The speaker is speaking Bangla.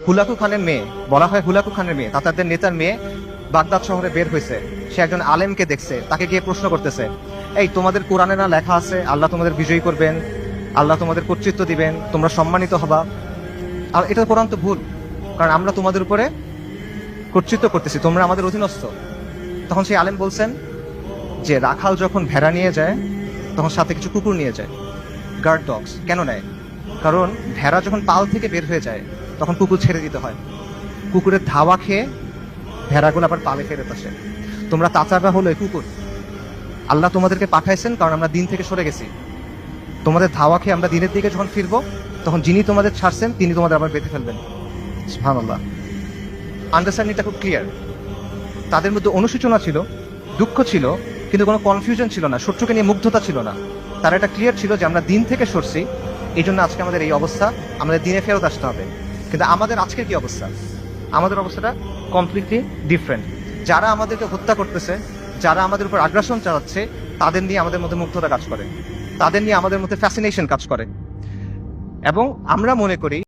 হুলাকু খানের মেয়ে, বলা হয় হুলাকু খানের মেয়ে, তাতারদের নেতার মেয়ে বাগদাদ শহরে বের হয়েছে। সে একজন আলেমকে দেখছে, তাকে গিয়ে প্রশ্ন করতেছে, এই তোমাদের কোরআনে না লেখা আছে আল্লাহ তোমাদের বিজয়ী করবেন, আল্লাহ তোমাদের কর্তৃত্ব দিবেন, তোমরা সম্মানিত হবা? আর এটা কোরআন তো ভুল, কারণ আমরা তোমাদের উপরে কর্তৃত্ব করতেছি, তোমরা আমাদের অধীনস্থ। তখন সেই আলেম বলছেন যে রাখাল যখন ভেড়া নিয়ে যায় তখন সাথে কিছু কুকুর নিয়ে যায়, গার্ড ডগস। কেন নেয়? কারণ ভেড়া যখন পাল থেকে বের হয়ে যায় তখন কুকুর ছেড়ে দিতে হয়, কুকুরের ধাওয়া খেয়ে ভেড়াগুলো আবার পালে ফেরত আসে। তোমরা তাচাররা হলো এই কুকুর। আল্লাহ তোমাদেরকে পাঠাইছেন কারণ আমরা দিন থেকে সরে গেছি। তোমাদের ধাওয়া খেয়ে আমরা দিনের দিকে যখন ফিরবো তখন যিনি তোমাদের ছাড়ছেন তিনি তোমাদের আবার বেঁধে ফেলবেন। সুবহানাল্লাহ। আন্ডারস্ট্যান্ডিংটা খুব ক্লিয়ার। তাদের মধ্যে অনুশোচনা ছিল, দুঃখ ছিল, কিন্তু কোনো কনফিউশন ছিল না, শত্রুকে নিয়ে মুগ্ধতা ছিল না। তারা এটা ক্লিয়ার ছিল যে আমরা দিন থেকে সরছি, এই জন্য আজকে আমাদের এই অবস্থা, আমাদের দিনে ফেরত আসতে হবে। কিন্তু আমাদের আজকের কি অবস্থা? আমাদের অবস্থাটা কমপ্লিটলি ডিফারেন্ট। যারা আমাদেরকে হত্যা করতেছে, যারা আমাদের উপর আগ্রাসন চালাচ্ছে, তাদের নিয়ে আমাদের মধ্যে মুগ্ধতা কাজ করে, তাদের নিয়ে আমাদের মধ্যে ফ্যাসিনেশন কাজ করে। এবং আমরা মনে করি